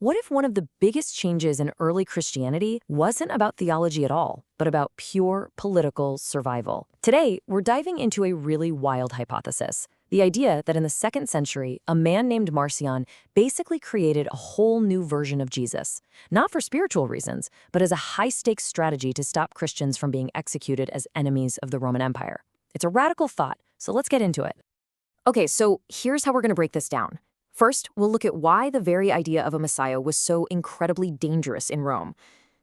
What if one of the biggest changes in early Christianity wasn't about theology at all, but about pure political survival? Today, we're diving into a really wild hypothesis. The idea that in the 2nd century, a man named Marcion basically created a whole new version of Jesus. Not for spiritual reasons, but as a high-stakes strategy to stop Christians from being executed as enemies of the Roman Empire. It's a radical thought, so let's get into it. Okay, so here's how we're going to break this down. First, we'll look at why the very idea of a Messiah was so incredibly dangerous in Rome.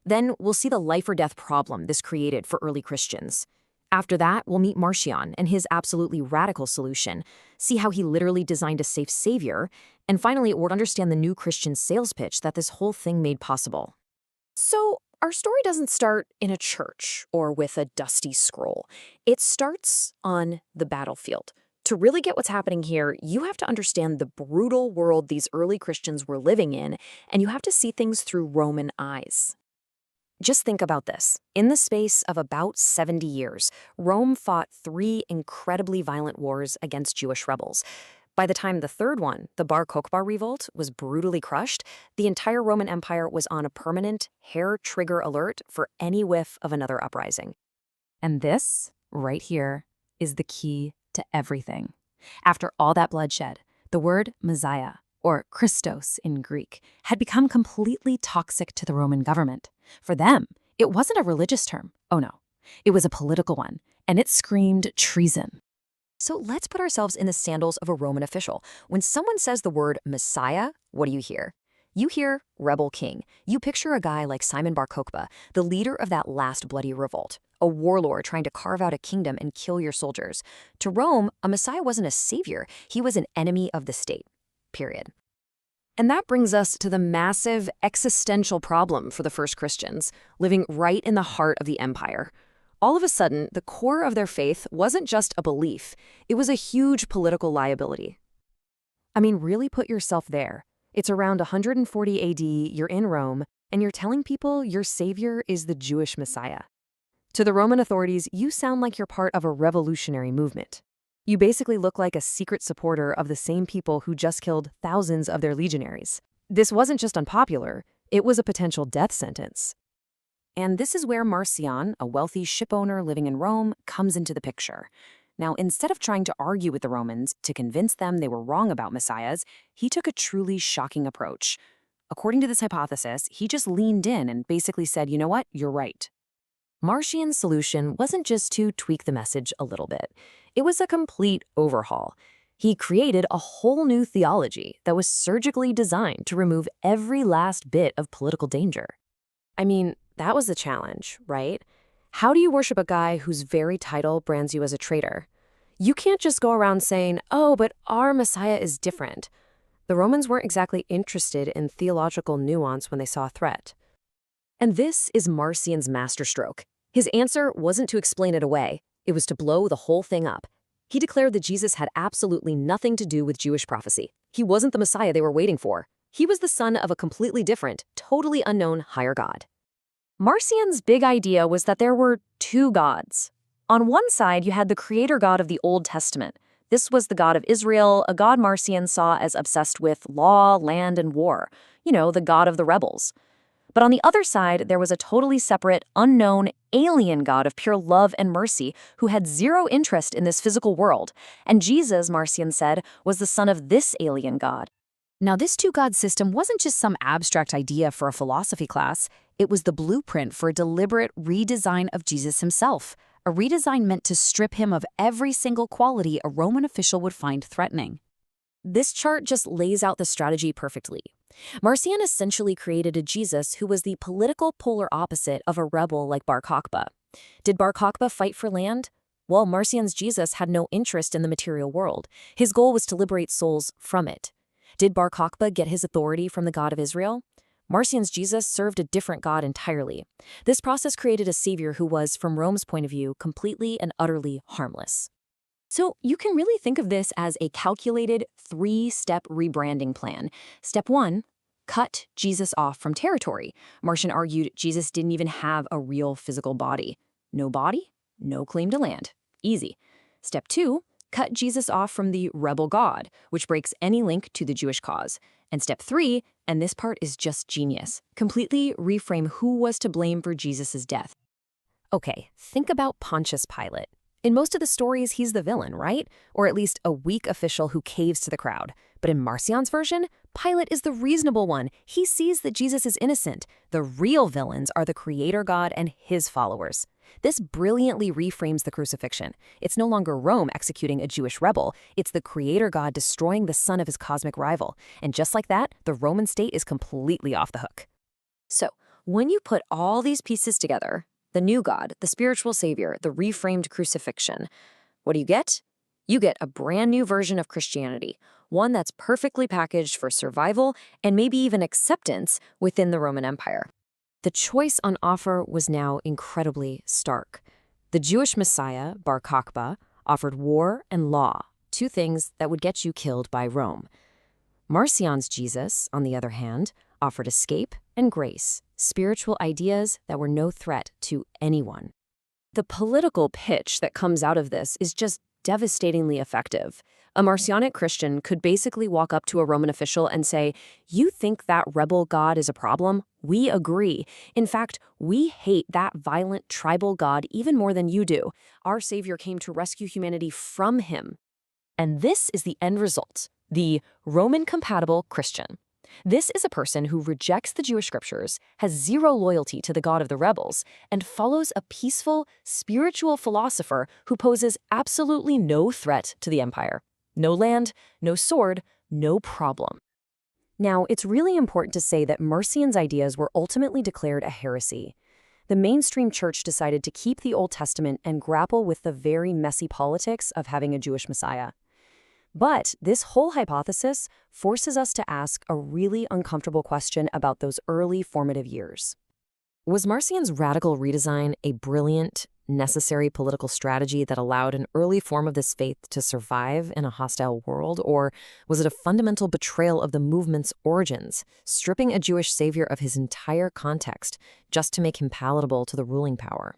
Then, we'll see the life-or-death problem this created for early Christians. After that, we'll meet Marcion and his absolutely radical solution, see how he literally designed a safe savior, and finally, we'll understand the new Christian sales pitch that this whole thing made possible. So, our story doesn't start in a church or with a dusty scroll. It starts on the battlefield. To really get what's happening here, you have to understand the brutal world these early Christians were living in, and you have to see things through Roman eyes. Just think about this. In the space of about 70 years, Rome fought 3 incredibly violent wars against Jewish rebels. By the time the third one, the Bar Kokhba revolt, was brutally crushed, the entire Roman Empire was on a permanent hair-trigger alert for any whiff of another uprising. And this, right here, is the key to everything. After all that bloodshed, the word Messiah, or Christos in Greek, had become completely toxic to the Roman government. For them, it wasn't a religious term. Oh no, it was a political one, and it screamed treason. So let's put ourselves in the sandals of a Roman official. When someone says the word Messiah, what do you hear? You hear rebel king. You picture a guy like Simon Bar Kokhba, the leader of that last bloody revolt, a warlord trying to carve out a kingdom and kill your soldiers. To Rome, a Messiah wasn't a savior. He was an enemy of the state. Period. And that brings us to the massive existential problem for the first Christians, living right in the heart of the empire. All of a sudden, the core of their faith wasn't just a belief. It was a huge political liability. I mean, really put yourself there. It's around 140 AD, you're in Rome, and you're telling people your savior is the Jewish Messiah. To the Roman authorities, you sound like you're part of a revolutionary movement. You basically look like a secret supporter of the same people who just killed thousands of their legionaries. This wasn't just unpopular, it was a potential death sentence. And this is where Marcion, a wealthy ship owner living in Rome, comes into the picture. Now, instead of trying to argue with the Romans to convince them they were wrong about messiahs, he took a truly shocking approach. According to this hypothesis, he just leaned in and basically said, you know what, you're right. Marcion's solution wasn't just to tweak the message a little bit. It was a complete overhaul. He created a whole new theology that was surgically designed to remove every last bit of political danger. I mean, that was the challenge, right? How do you worship a guy whose very title brands you as a traitor? You can't just go around saying, oh, but our Messiah is different. The Romans weren't exactly interested in theological nuance when they saw a threat. And this is Marcion's masterstroke. His answer wasn't to explain it away. It was to blow the whole thing up. He declared that Jesus had absolutely nothing to do with Jewish prophecy. He wasn't the Messiah they were waiting for. He was the son of a completely different, totally unknown higher god. Marcion's big idea was that there were 2 gods. On one side, you had the creator God of the Old Testament. This was the God of Israel, a god Marcion saw as obsessed with law, land, and war. You know, the God of the rebels. But on the other side, there was a totally separate, unknown, alien God of pure love and mercy who had zero interest in this physical world. And Jesus, Marcion said, was the son of this alien God. Now, this 2-god system wasn't just some abstract idea for a philosophy class. It was the blueprint for a deliberate redesign of Jesus himself, a redesign meant to strip him of every single quality a Roman official would find threatening. This chart just lays out the strategy perfectly. Marcion essentially created a Jesus who was the political polar opposite of a rebel like Bar Kokhba. Did Bar Kokhba fight for land? Well, Marcion's Jesus had no interest in the material world. His goal was to liberate souls from it. Did Bar Kokhba get his authority from the God of Israel? Marcion's Jesus served a different God entirely. This process created a savior who was, from Rome's point of view, completely and utterly harmless. So you can really think of this as a calculated 3-step rebranding plan. Step 1, cut Jesus off from territory. Marcion argued Jesus didn't even have a real physical body. No body, no claim to land. Easy. Step 2, cut Jesus off from the rebel God, which breaks any link to the Jewish cause. And step 3, and this part is just genius, completely reframe who was to blame for Jesus' death. Okay, think about Pontius Pilate. In most of the stories, he's the villain, right? Or at least a weak official who caves to the crowd. But in Marcion's version, Pilate is the reasonable one. He sees that Jesus is innocent. The real villains are the Creator God and his followers. This brilliantly reframes the crucifixion. It's no longer Rome executing a Jewish rebel. It's the Creator God destroying the son of his cosmic rival. And just like that, the Roman state is completely off the hook. So, when you put all these pieces together, the new God, the spiritual savior, the reframed crucifixion, what do you get? You get a brand new version of Christianity, one that's perfectly packaged for survival and maybe even acceptance within the Roman Empire. The choice on offer was now incredibly stark. The Jewish Messiah, Bar Kokhba, offered war and law, two things that would get you killed by Rome. Marcion's Jesus, on the other hand, offered escape and grace, spiritual ideas that were no threat to anyone. The political pitch that comes out of this is just devastatingly effective. A Marcionic Christian could basically walk up to a Roman official and say, "You think that rebel god is a problem? We agree. In fact, we hate that violent tribal god even more than you do. Our Savior came to rescue humanity from him." And this is the end result, the Roman-compatible Christian. This is a person who rejects the Jewish scriptures, has zero loyalty to the God of the rebels, and follows a peaceful, spiritual philosopher who poses absolutely no threat to the empire. No land, no sword, no problem. Now, it's really important to say that Marcion's ideas were ultimately declared a heresy. The mainstream church decided to keep the Old Testament and grapple with the very messy politics of having a Jewish Messiah. But this whole hypothesis forces us to ask a really uncomfortable question about those early formative years. Was Marcion's radical redesign a brilliant, necessary political strategy that allowed an early form of this faith to survive in a hostile world, or was it a fundamental betrayal of the movement's origins, stripping a Jewish savior of his entire context just to make him palatable to the ruling power?